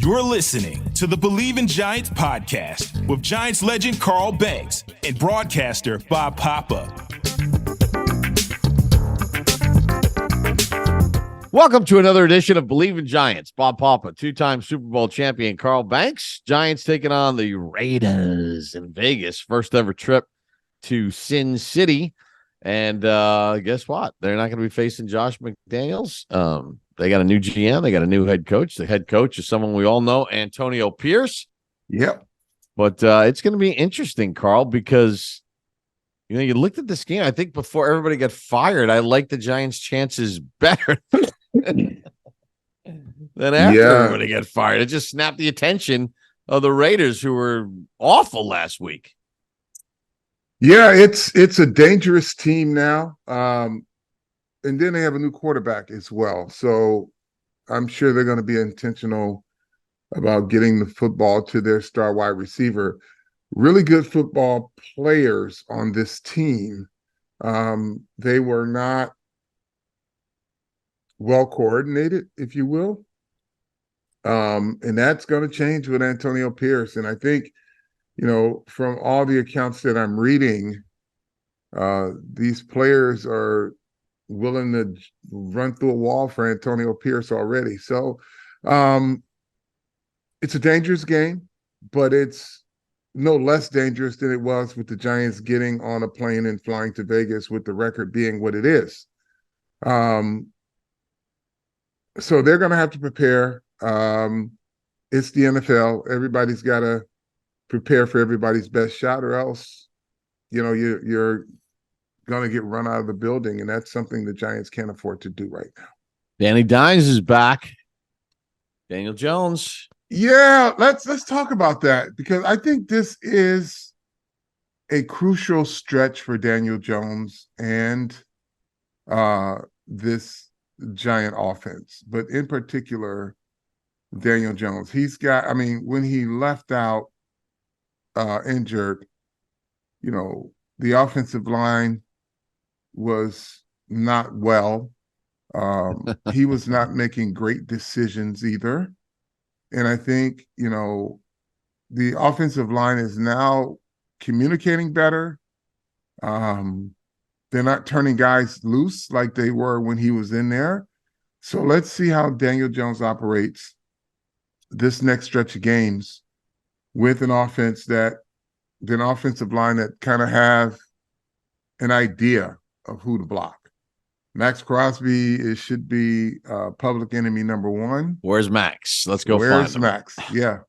You're listening to the Believe in Giants podcast with Giants legend Carl Banks and broadcaster Bob Papa. Welcome to another edition of Believe in Giants. Bob Papa, two-time Super Bowl champion Carl Banks. Giants taking on the Raiders in Vegas. First ever trip to Sin City. And guess what? They're not going to be facing Josh McDaniels. They got a new GM. They got a new head coach. The head coach is someone we all know, Antonio Pierce. Yep. But it's going to be interesting, Carl, because you looked at this game. I think before everybody got fired, I liked the Giants' chances better than after everybody got fired. It just snapped the attention of the Raiders, who were awful last week. Yeah, it's a dangerous team now. And then they have a new quarterback as well. So I'm sure they're going to be intentional about getting the football to their star wide receiver. Really good football players on this team. They were not well coordinated, if you will. And that's going to change with Antonio Pierce. And I think, from all the accounts that I'm reading, these players are willing to run through a wall for Antonio Pierce already. So it's a dangerous game, but it's no less dangerous than it was with the Giants getting on a plane and flying to Vegas with the record being what it is. So they're going to have to prepare. It's the NFL. Everybody's got to prepare for everybody's best shot, or else, you're going to get run out of the building, and that's something the Giants can't afford to do right now. Danny Dimes is back. Daniel Jones. Yeah, let's talk about that, because I think this is a crucial stretch for Daniel Jones and this Giant offense, but in particular, Daniel Jones. He's got, when he left out injured, the offensive line was not well. He was not making great decisions either. And I think, the offensive line is now communicating better. They're not turning guys loose like they were when he was in there. So let's see how Daniel Jones operates this next stretch of games with an offensive line that kind of have an idea of who to block. Max Crosby should be public enemy number one. Where's Max? Let's go Where's find him. Max? Yeah.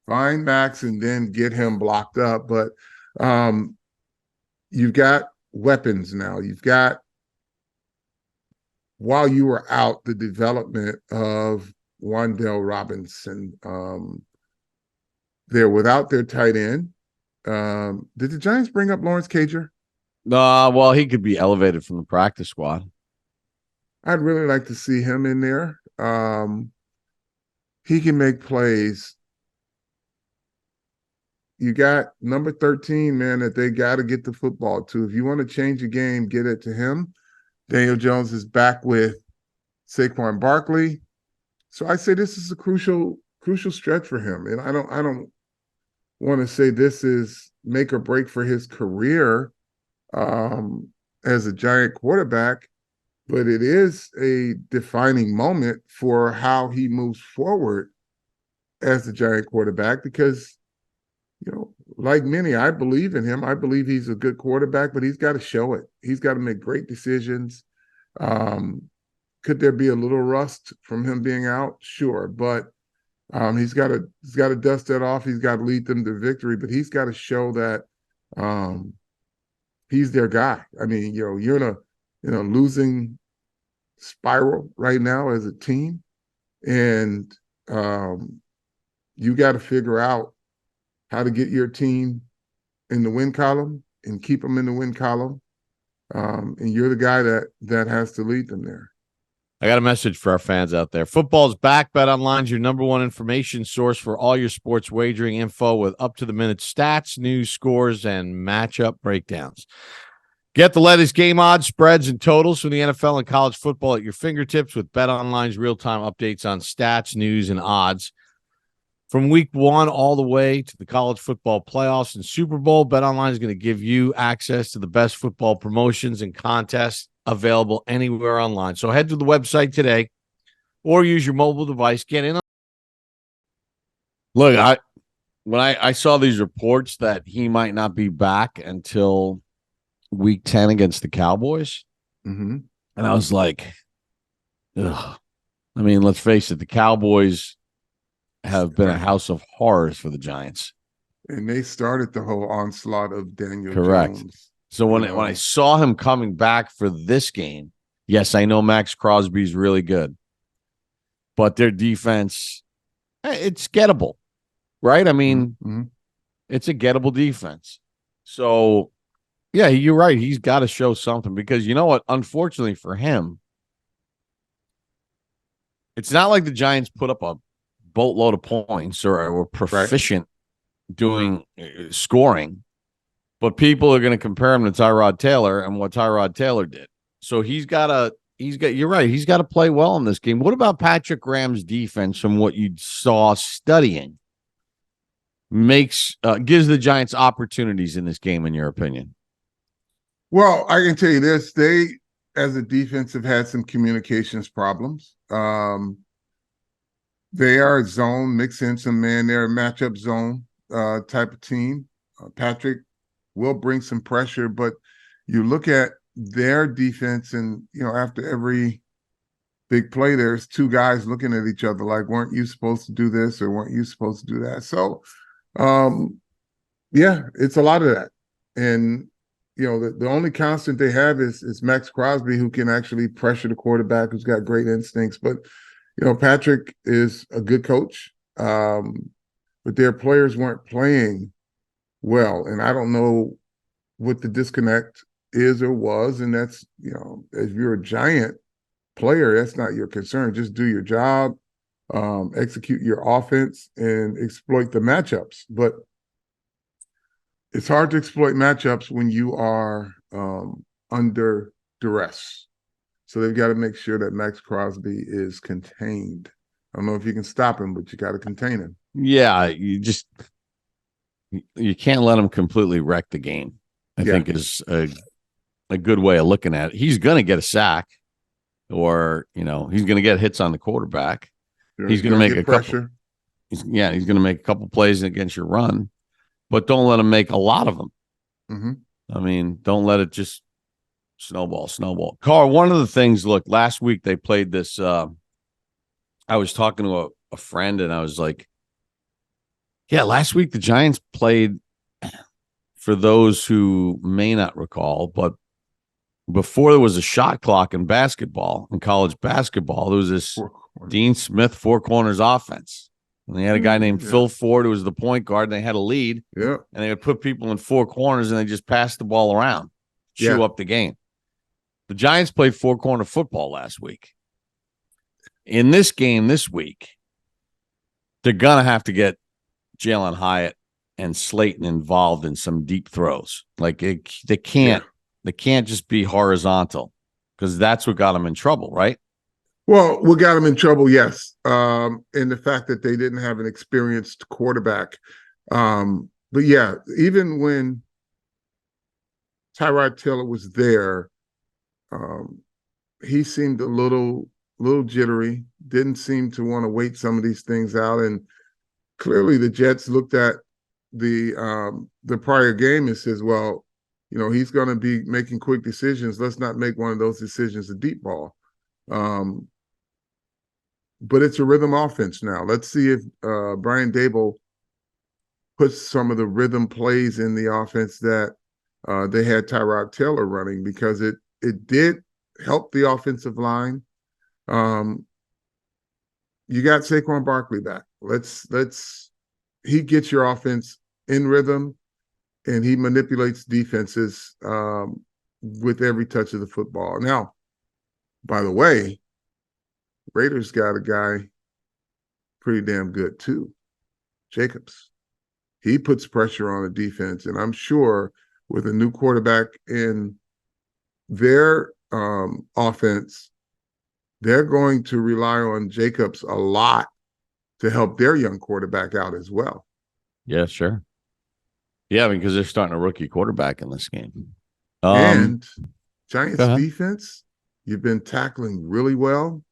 Find Max and then get him blocked up. But you've got weapons now. You've got, while you were out, the development of Wan'Dale Robinson. They're without their tight end. Did the Giants bring up Lawrence Cager? Well, he could be elevated from the practice squad. I'd really like to see him in there. He can make plays. You got number 13, man, that they got to get the football to. If you want to change the game, get it to him. Daniel Jones is back with Saquon Barkley. So I say this is a crucial stretch for him. And I don't want to say this is make or break for his career as a Giant quarterback, but it is a defining moment for how he moves forward as the Giant quarterback, because, like many, I believe in him. I believe he's a good quarterback, but he's got to show it. He's got to make great decisions. Could there be a little rust from him being out? Sure, but he's got to dust that off. He's got to lead them to victory, but he's got to show that he's their guy. You're in a losing spiral right now as a team, and you got to figure out how to get your team in the win column and keep them in the win column. And you're the guy that has to lead them there. I got a message for our fans out there. Football's back. BetOnline's your number one information source for all your sports wagering info with up-to-the-minute stats, news, scores, and matchup breakdowns. Get the latest game odds, spreads, and totals from the NFL and college football at your fingertips with BetOnline's real-time updates on stats, news, and odds. From week 1 all the way to the college football playoffs and Super Bowl, BetOnline is going to give you access to the best football promotions and contests available anywhere online. So head to the website today or use your mobile device. Get in. Look, when I saw these reports that he might not be back until week 10 against the Cowboys, and I was like, ugh. I mean, let's face it, the Cowboys have been a house of horrors for the Giants. And they started the whole onslaught of Daniel Correct. Jones. So when I saw him coming back for this game, yes, I know Max Crosby's really good, but their defense, it's gettable, right? I mean, it's a gettable defense. So, yeah, you're right. He's got to show something because you know what? Unfortunately for him, it's not like the Giants put up a boatload of points or were proficient doing scoring, but people are going to compare him to Tyrod Taylor and what Tyrod Taylor did. So you're right. He's got to play well in this game. What about Patrick Graham's defense from what you saw studying gives the Giants opportunities in this game, in your opinion? Well, I can tell you this. They, as a defense, have had some communications problems. They are a zone, mix in some man. They're a matchup zone type of team. Patrick will bring some pressure, but you look at their defense and, after every big play, there's two guys looking at each other like, weren't you supposed to do this or weren't you supposed to do that? So, yeah, it's a lot of that. And, the only constant they have is Max Crosby, who can actually pressure the quarterback, who's got great instincts. But Patrick is a good coach, but their players weren't playing well. And I don't know what the disconnect is or was. And that's, if you're a Giant player, that's not your concern. Just do your job, execute your offense, and exploit the matchups. But it's hard to exploit matchups when you are under duress. So they've got to make sure that Max Crosby is contained. I don't know if you can stop him, but you got to contain him. Yeah, you can't let him completely wreck the game, I think is a good way of looking at it. He's going to get a sack or, he's going to get hits on the quarterback. Sure, he's going to make a pressure. He's going to make a couple plays against your run, but don't let him make a lot of them. I mean, don't let it just snowball. Carl, one of the things, look, last week they played this. I was talking to a friend and I was like, yeah, last week the Giants played, for those who may not recall, but before there was a shot clock in basketball, in college basketball, there was this Dean Smith four corners offense. And they had a guy named Phil Ford who was the point guard, and they had a lead. Yeah. And they would put people in four corners and they just passed the ball around, chew up the game. The Giants played four-corner football last week. In this game this week, they're going to have to get Jalen Hyatt and Slayton involved in some deep throws. Like they can't just be horizontal because that's what got them in trouble, right? Well, what got them in trouble, yes. And the fact that they didn't have an experienced quarterback. But yeah, even when Tyrod Taylor was there, he seemed a little jittery, didn't seem to want to wait some of these things out. And clearly the Jets looked at the prior game and says, well, he's going to be making quick decisions. Let's not make one of those decisions a deep ball. But it's a rhythm offense now. Let's see if Brian Dable puts some of the rhythm plays in the offense that they had Tyrod Taylor running, because it did help the offensive line. You got Saquon Barkley back. He gets your offense in rhythm, and he manipulates defenses with every touch of the football. Now, by the way, Raiders got a guy pretty damn good too, Jacobs. He puts pressure on the defense, and I'm sure with a new quarterback in their offense, they're going to rely on Jacobs a lot to help their young quarterback out as well. Yeah, sure. Yeah, because they're starting a rookie quarterback in this game. And Go Giants ahead. defense, you've been tackling really well.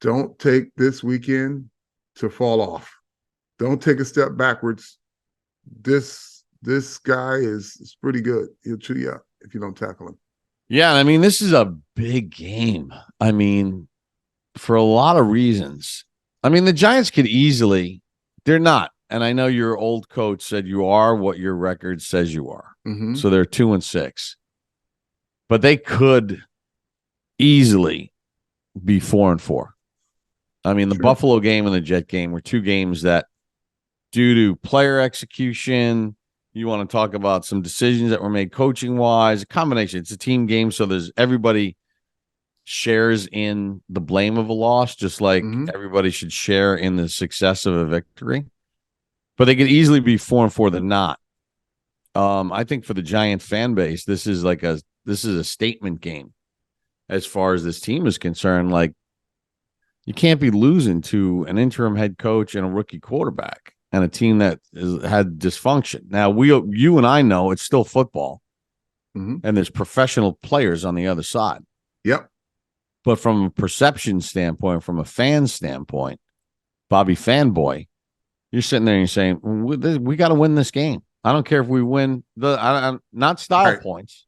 Don't take this weekend to fall off. Don't take a step backwards. This guy is pretty good. He'll chew you up if you don't tackle him. Yeah, I mean, this is a big game. I mean, for a lot of reasons. I mean, the Giants could easily, they're not. And I know your old coach said you are what your record says you are. Mm-hmm. So they're 2-6. But they could easily be 4-4. I mean, the Sure. Buffalo game and the Jet game were two games that, due to player execution, you want to talk about some decisions that were made coaching wise, a combination. It's a team game, so there's everybody shares in the blame of a loss, just like everybody should share in the success of a victory. But they could easily be 4-4 than not. I think for the Giant fan base, this is a statement game as far as this team is concerned. Like, you can't be losing to an interim head coach and a rookie quarterback and a team that had dysfunction. Now, you and I know it's still football, and there's professional players on the other side. Yep. But from a perception standpoint, from a fan standpoint, Bobby Fanboy, you're sitting there and you're saying, we got to win this game. I don't care if we win not style points.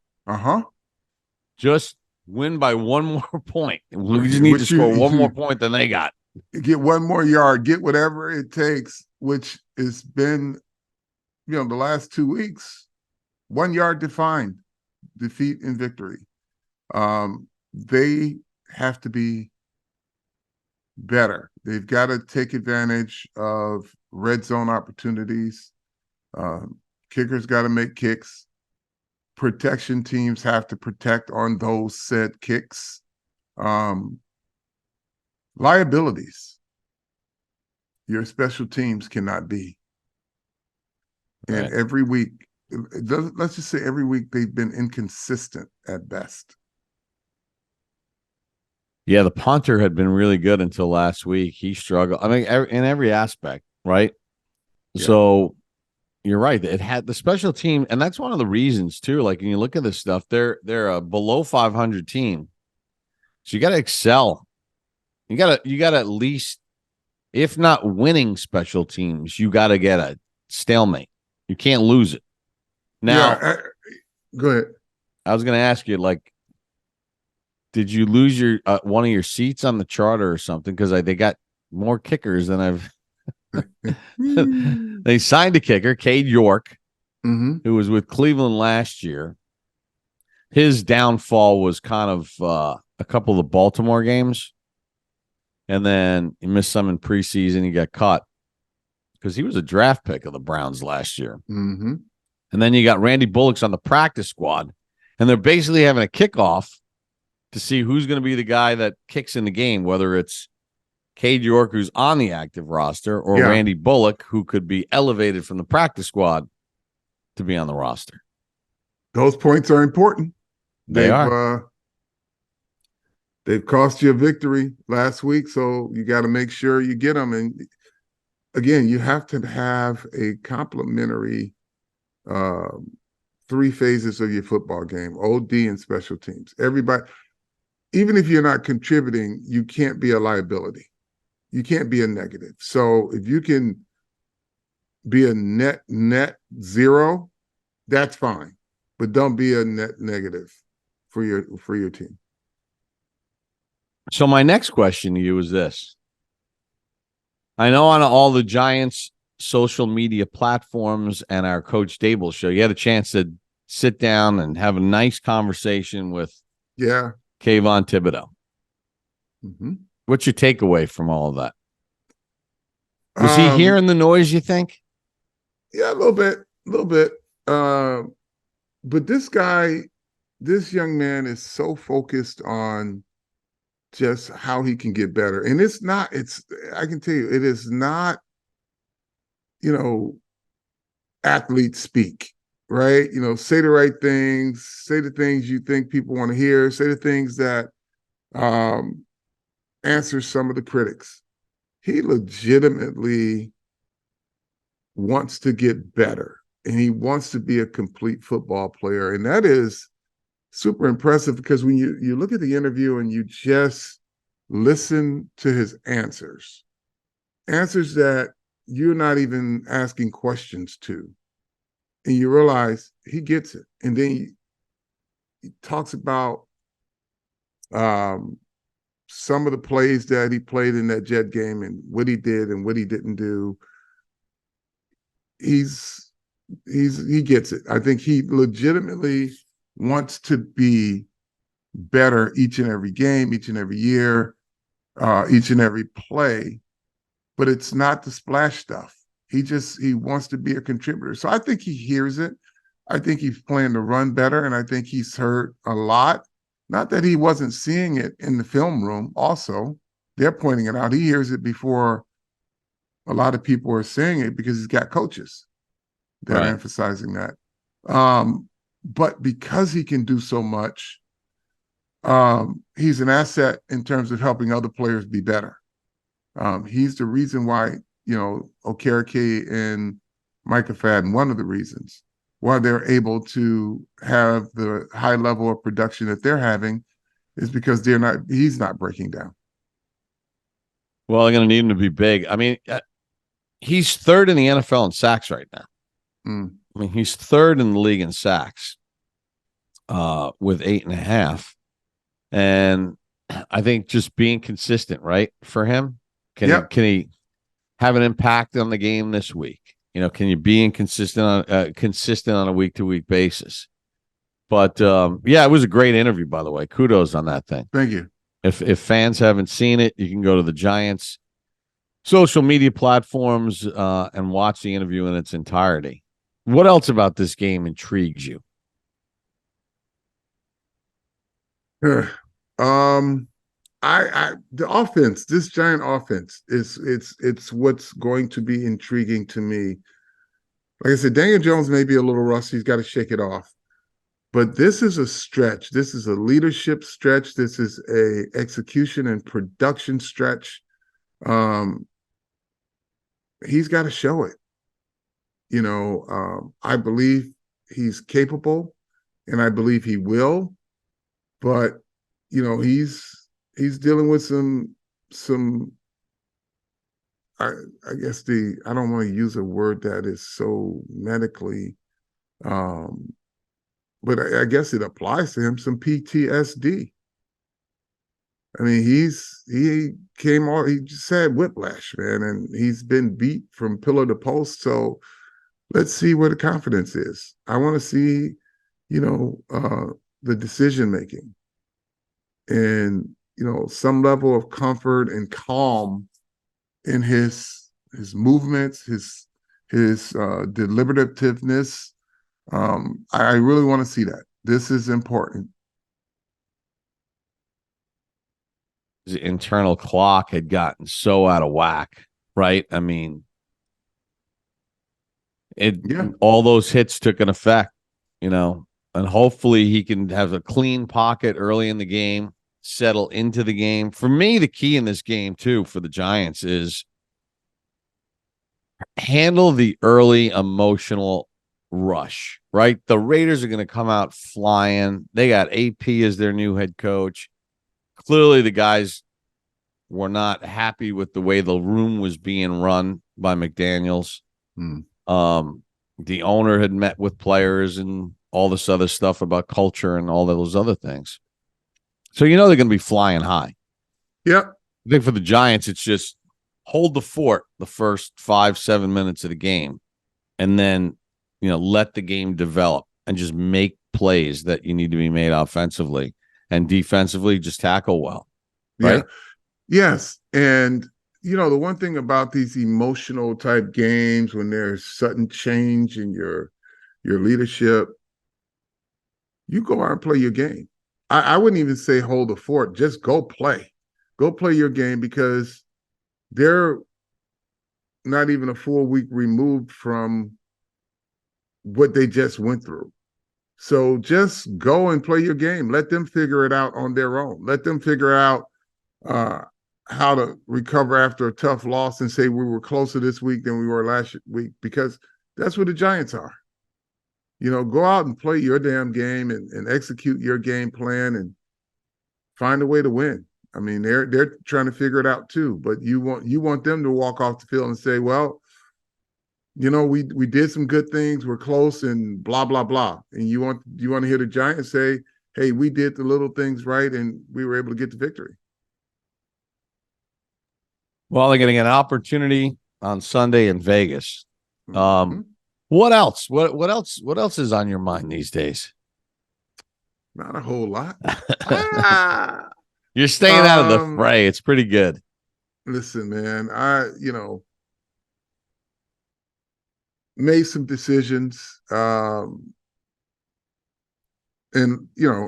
Just win by one more point. We just need to score one more point than they got. Get one more yard, get whatever it takes, which has been, the last 2 weeks, 1 yard defined defeat and victory. They have to be better. They've got to take advantage of red zone opportunities. Kickers got to make kicks. Protection teams have to protect on those said kicks. Liabilities, your special teams cannot be. Right. And every week, let's just say every week, they've been inconsistent at best. Yeah, the punter had been really good until last week. He struggled. I mean, in every aspect, right? Yeah. So you're right. It had the special team, and that's one of the reasons too. Like, when you look at this stuff, they're a below 500 team, so you got to excel. You got to at least, if not winning special teams, you got to get a stalemate. You can't lose it. Now, go ahead. I was going to ask you, like, did you lose your one of your seats on the charter or something? Because they got more kickers than I've. They signed a kicker, Cade York, who was with Cleveland last year. His downfall was kind of a couple of the Baltimore games. And then he missed some in preseason. He got cut because he was a draft pick of the Browns last year. And then you got Randy Bullock's on the practice squad. And they're basically having a kickoff to see who's going to be the guy that kicks in the game, whether it's Cade York, who's on the active roster, or Randy Bullock, who could be elevated from the practice squad to be on the roster. Those points are important. They are. They've cost you a victory last week, so you got to make sure you get them. And again, you have to have a complementary 3 phases of your football game: OD and special teams. Everybody, even if you're not contributing, you can't be a liability. You can't be a negative. So if you can be a net zero, that's fine, but don't be a net negative for your team. So my next question to you is this. I know on all the Giants social media platforms and our Coach Dable show, you had a chance to sit down and have a nice conversation with Kayvon Thibodeau. What's your takeaway from all of that? Was he hearing the noise, you think? Yeah, a little bit. But this young man is so focused on just how he can get better. And I can tell you, it is not, athlete speak, right? Say the right things, say the things you think people want to hear, say the things that answer some of the critics. he legitimately wants to get better, and he wants to be a complete football player. And that is super impressive, because when you look at the interview and you just listen to his answers that you're not even asking questions to, and you realize he gets it. And then he talks about some of the plays that he played in that Jet game and what he did and what he didn't do. He gets it. I think he legitimately wants to be better each and every game, each and every year, each and every play. But it's not the splash stuff. He wants to be a contributor. So I think he hears it. I think he's playing to run better, and I think he's heard a lot. Not that he wasn't seeing it in the film room. Also, they're pointing it out. He hears it before a lot of people are saying it, because he's got coaches that are emphasizing that. But because he can do so much, he's an asset in terms of helping other players be better. He's the reason why, Okereke and Micah Fadden, one of the reasons why they're able to have the high level of production that they're having, is because he's not breaking down. Well, they're going to need him to be big. I mean, he's third in the NFL in sacks right now. I mean, he's third in the league in sacks with 8.5. And I think just being consistent, right, for him. Can he have an impact on the game this week? Can you be consistent on a week-to-week basis? But it was a great interview, by the way. Kudos on that thing. Thank you. If fans haven't seen it, you can go to the Giants' social media platforms and watch the interview in its entirety. What else about this game intrigues you? The offense, this Giant offense, it's what's going to be intriguing to me. Like I said, Daniel Jones may be a little rusty. He's got to shake it off. But this is a stretch. This is a leadership stretch. This is a execution and production stretch. He's got to show it. I believe he's capable, and I believe he will. But he's dealing with some. I guess I don't want to use a word that is so medically, but I guess it applies to him, some PTSD. I mean, he just had whiplash, man, and he's been beat from pillar to post. So let's see where the confidence is. I want to see, the decision making, and some level of comfort and calm in his movements, his deliberativeness. I really want to see that. This is important. His internal clock had gotten so out of whack, right? I mean, all those hits took an effect, and hopefully he can have a clean pocket early in the game, settle into the game. For me, the key in this game, too, for the Giants is handle the early emotional rush, right? The Raiders are going to come out flying. They got AP as their new head coach. Clearly, the guys were not happy with the way the room was being run by McDaniels. The owner had met with players and all this other stuff about culture and all those other things. So they're going to be flying high. Yeah. I think for the Giants, it's just hold the fort the first 5-7 minutes of the game, and then let the game develop and just make plays that you need to be made offensively, and defensively just tackle well. Right? Yeah. Yes. And the one thing about these emotional type games, when there's sudden change in your leadership, you go out and play your game. I wouldn't even say hold the fort. Just go play. Go play your game, because they're not even a full week removed from what they just went through. So just go and play your game. Let them figure it out on their own. Let them figure out how to recover after a tough loss and say we were closer this week than we were last week, because that's what the Giants are. Go out and play your damn game and execute your game plan and find a way to win. I mean, they're trying to figure it out too, but you want them to walk off the field and say, well, we did some good things, we're close, and blah blah blah. And you want to hear the Giants say, hey, we did the little things right and we were able to get the victory. Well, they're getting an opportunity on Sunday in Vegas. Mm-hmm. What else? What else? What else is on your mind these days? Not a whole lot. You're staying out of the fray. It's pretty good. Listen, man, I made some decisions, and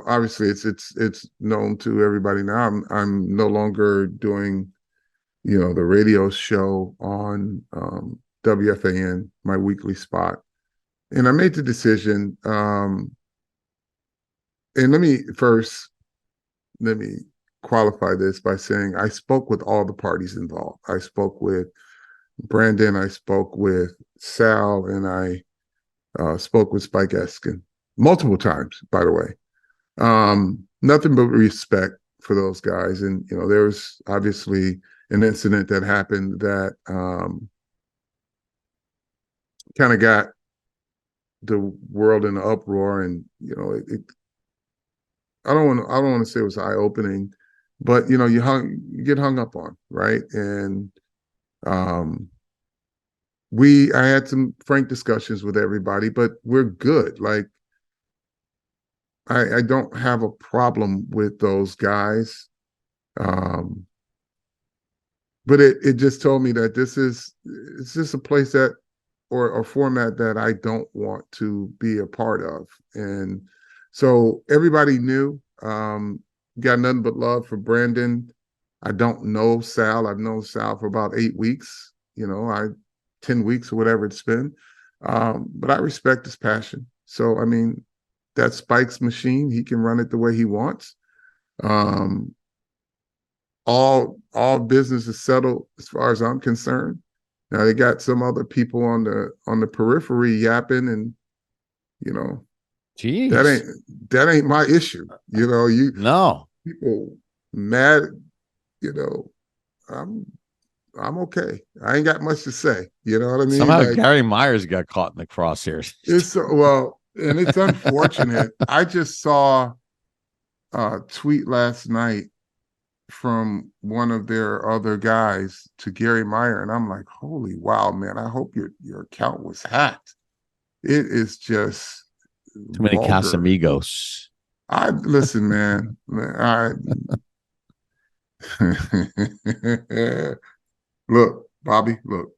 obviously it's known to everybody now. I'm no longer doing the radio show on WFAN, my weekly spot. And I made the decision. And let me qualify this by saying I spoke with all the parties involved. I spoke with Brandon, I spoke with Sal, and I spoke with Spike Eskin multiple times, by the way. Nothing but respect for those guys. And, there was obviously an incident that happened that kind of got the world in an uproar, and I don't want to say it was eye-opening, but you get hung up on, right? And I had some frank discussions with everybody, but we're good. Like, I don't have a problem with those guys. But it just told me that it's just a place that, or a format that I don't want to be a part of. And so everybody knew, got nothing but love for Brandon. I don't know Sal. I've known Sal for about 8 weeks, 10 weeks or whatever it's been. But I respect his passion. So, I mean, that's Spike's machine. He can run it the way he wants. All business is settled as far as I'm concerned. Now they got some other people on the periphery yapping, and Jeez. that ain't my issue. No people mad. I'm okay. I ain't got much to say. You know what I mean? Somehow Gary Myers got caught in the crosshairs. And it's unfortunate. I just saw a tweet last night from one of their other guys to Gary Meyer, and I'm like, holy wow, man, I hope your account was hacked. It is just too many vulgar. Casamigos. Listen, man. Look, Bobby, look.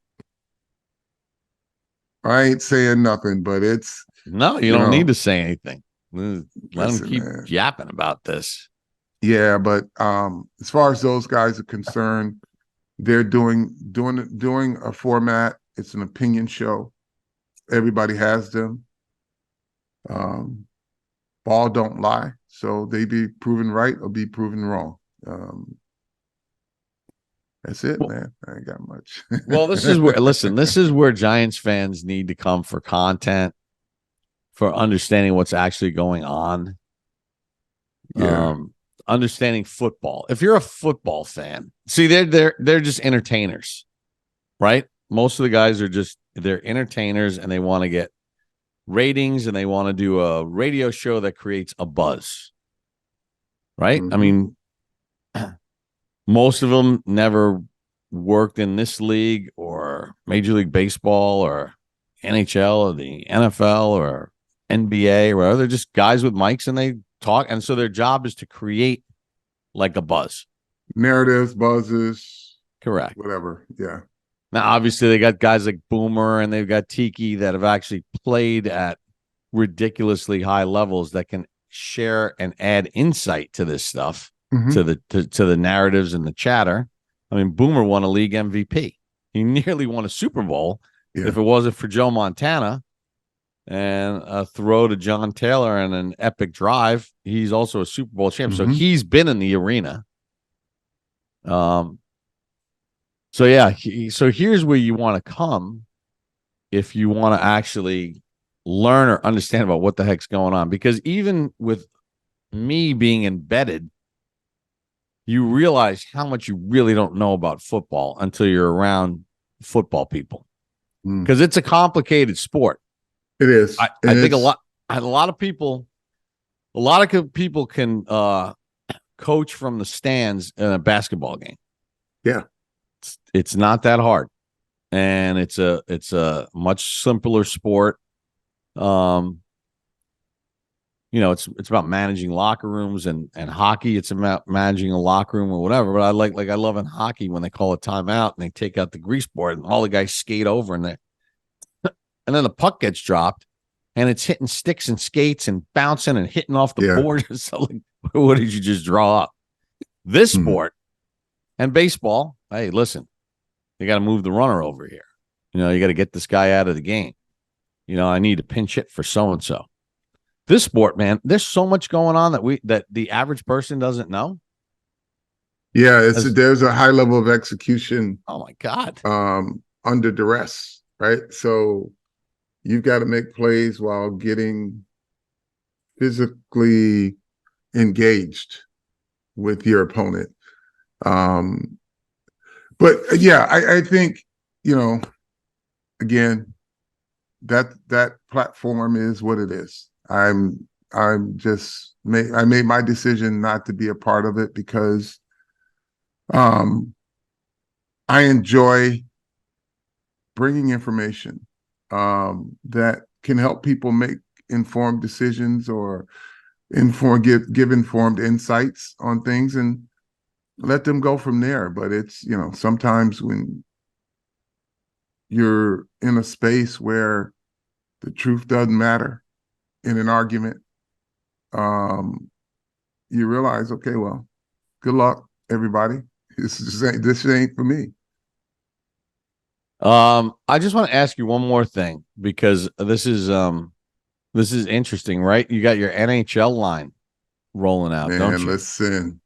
I ain't saying nothing, but it's no, you don't need to say anything. Let them keep yapping about this. Yeah, but as far as those guys are concerned, they're doing a format. It's an opinion show. Everybody has them. Ball don't lie, so they be proven right or be proven wrong. That's it, man. I ain't got much. Well, this is where Giants fans need to come for content, for understanding what's actually going on. Yeah. Understanding football. If you're a football fan, see, they're just entertainers, right? Most of the guys they're entertainers, and they want to get ratings, and they want to do a radio show that creates a buzz, right? Mm-hmm. I mean, most of them never worked in this league or Major League Baseball or NHL or the NFL or NBA or whatever. They're just guys with mics, and they talk, and so their job is to create like a buzz, narratives, buzzes, correct, whatever. Yeah. Now obviously they got guys like Boomer, and they've got Tiki that have actually played at ridiculously high levels that can share and add insight to this stuff, to the narratives and the chatter. I mean, Boomer won a league MVP. He nearly won a Super Bowl. If it wasn't for Joe Montana and a throw to John Taylor and an epic drive, he's also a Super Bowl champ. So he's been in the arena. So yeah, so here's where you want to come if you want to actually learn or understand about what the heck's going on. Because even with me being embedded, you realize how much you really don't know about football until you're around football people. Because it's a complicated sport. It is. I think a lot of people can coach from the stands in a basketball game. Yeah. It's not that hard. And it's a much simpler sport. It's about managing locker rooms and hockey. It's about managing a locker room or whatever. But I love in hockey when they call a timeout and they take out the grease board and all the guys skate over and then the puck gets dropped and it's hitting sticks and skates and bouncing and hitting off the board. So like, what did you just draw up? This sport and baseball, hey, listen, you got to move the runner over here. You got to get this guy out of the game. I need to pinch hit for so-and-so. This sport, man, there's so much going on that the average person doesn't know. Yeah, there's a high level of execution. Oh my God. Under duress, right? So you've got to make plays while getting physically engaged with your opponent. But yeah, I think, again, that platform is what it is. I made my decision not to be a part of it because I enjoy bringing information that can help people make informed decisions or give informed insights on things and let them go from there. But it's, sometimes when you're in a space where the truth doesn't matter in an argument, you realize, okay, well, good luck, everybody. This ain't for me. I just want to ask you one more thing because this is interesting, right? You got your NHL line rolling out, don't you? Listen.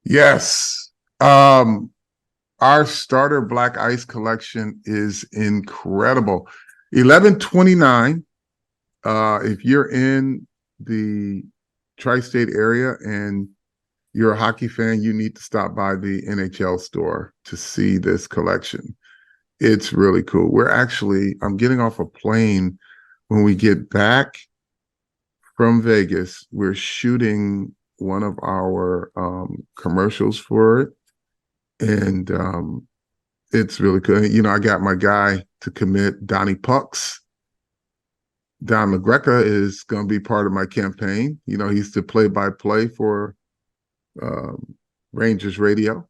Yes. Our starter Black Ice collection is incredible. 1129. If you're in the tri-state area and you're a hockey fan, you need to stop by the NHL store to see this collection. It's really cool. I'm getting off a plane when we get back from Vegas. We're shooting one of our commercials for it. And it's really good. I got my guy to commit, Donnie Pucks. Don McGreca is going to be part of my campaign. He's the play-by-play for Rangers radio.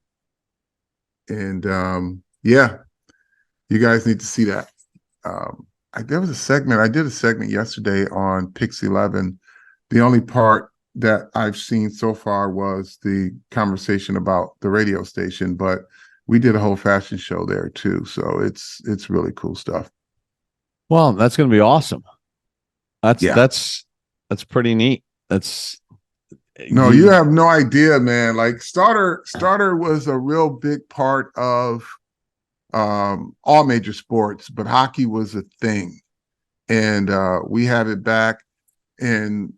And yeah, you guys need to see that. I did a segment yesterday on Pix 11. The only part that I've seen so far was the conversation about the radio station, but we did a whole fashion show there too. So it's really cool stuff. Well, that's going to be awesome. That's pretty neat. You have no idea, man. Like starter was a real big part of all major sports, but hockey was a thing. And we have it back, and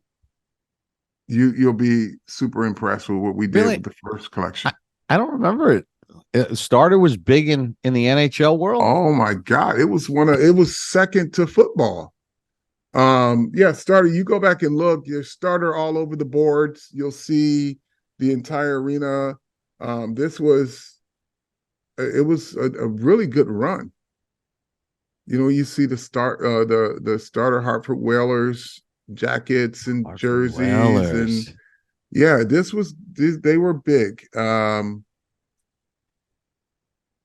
you'll be super impressed with what we did with the first collection. I don't remember it. Starter was big in the NHL world. Oh my God. It was second to football. Starter, you go back and look, your starter all over the boards. You'll see the entire arena. It was a really good run. You see the starter Hartford Whalers jackets and jerseys and they were big.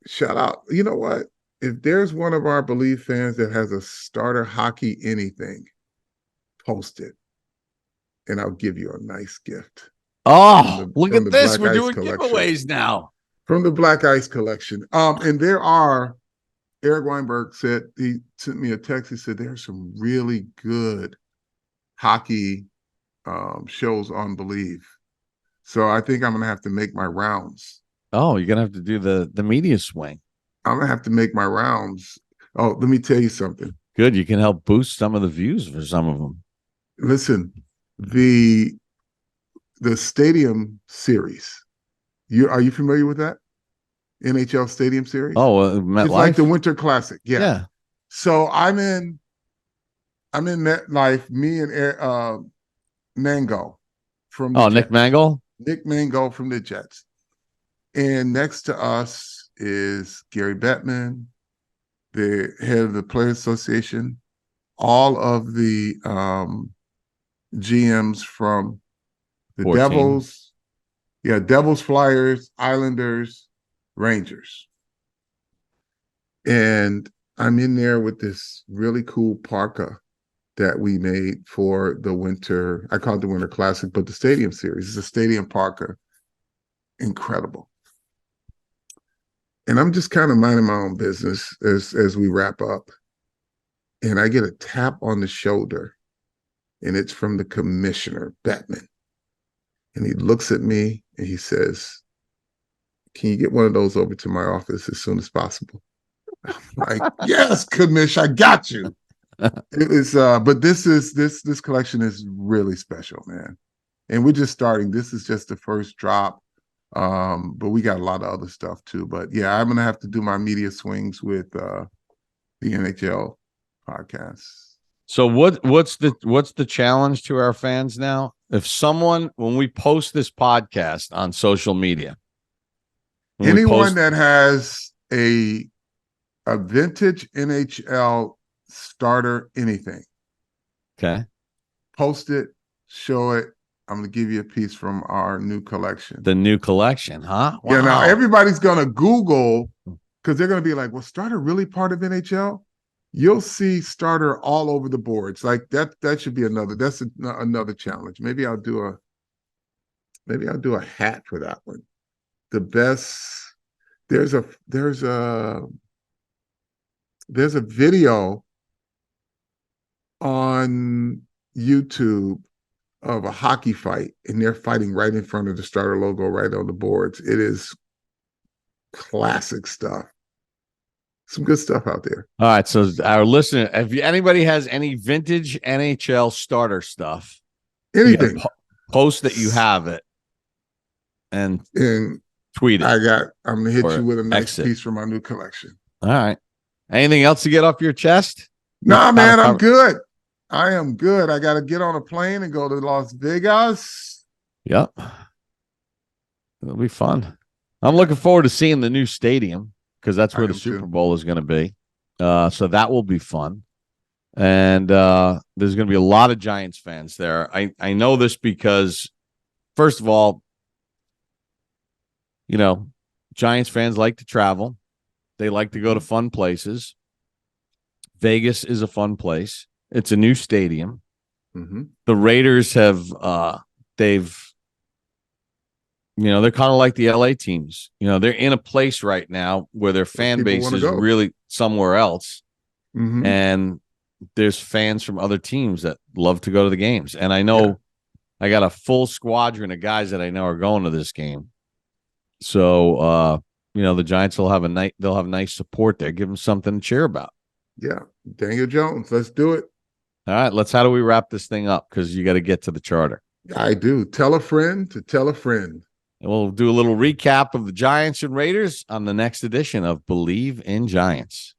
Shout out. You know what? If there's one of our Believe fans that has a starter hockey anything, post it, and I'll give you a nice gift. Look at this. We're doing giveaways now. From the Black Ice collection. And there are, Eric Weinberg said, he sent me a text. He said, there's some really good hockey shows on Believe. So I think I'm going to have to make my rounds. Oh, you're going to have to do the media swing. I'm gonna have to make my rounds. Oh, let me tell you something. Good. You can help boost some of the views for some of them. Listen, the stadium series. Are you familiar with that? NHL Stadium Series? Oh, it's like the Winter Classic. Yeah. So I'm in MetLife. Me and Mango from the Jets. Nick Mangold? Nick Mango from the Jets. And next to us is Gary Bettman, the head of the Players Association, all of the GMs from the 14. Devils, Devils, Flyers, Islanders, Rangers. And I'm in there with this really cool parka that we made for the winter. I call it the Winter Classic, but the Stadium Series. It's a stadium parka. Incredible. And I'm just kind of minding my own business as we wrap up. And I get a tap on the shoulder, and it's from the commissioner, Bettman. And he looks at me and he says, "Can you get one of those over to my office as soon as possible?" I'm like, "Yes, commish, I got you." It is, but this collection is really special, man. And we're just starting. This is just the first drop. But we got a lot of other stuff too. But yeah, I'm gonna have to do my media swings with the NHL podcast. So what's the challenge to our fans now? If someone, when we post this podcast on social media, anyone that has a vintage NHL starter, anything, okay, post it, show it. I'm going to give you a piece from our new collection. The new collection, huh? Wow. Yeah, now everybody's going to Google because they're going to be like, "Was starter really part of NHL?" You'll see starter all over the boards. Like that should be another challenge. Maybe I'll do a hat for that one. The best, there's a video on YouTube of a hockey fight, and they're fighting right in front of the starter logo, right on the boards. It is classic stuff. Some good stuff out there. All right, so our listener, if anybody has any vintage NHL starter stuff, anything, post that you have it, and tweet it. I'm gonna hit you with a nice piece from our new collection. All right. Anything else to get off your chest? Nah, man, I'm good. I am good. I got to get on a plane and go to Las Vegas. Yep. It'll be fun. I'm looking forward to seeing the new stadium because that's where the Super Bowl is going to be. So that will be fun. And there's going to be a lot of Giants fans there. I know this because, first of all, Giants fans like to travel. They like to go to fun places. Vegas is a fun place. It's a new stadium. Mm-hmm. The Raiders have, they're kind of like the LA teams. They're in a place right now where their fan base is really somewhere else. Mm-hmm. And there's fans from other teams that love to go to the games. And I know I got a full squadron of guys that I know are going to this game. So, the Giants will have nice support there. Give them something to cheer about. Yeah. Daniel Jones, let's do it. All right, how do we wrap this thing up? Because you got to get to the charter. I do. Tell a friend to tell a friend. And we'll do a little recap of the Giants and Raiders on the next edition of Believe in Giants.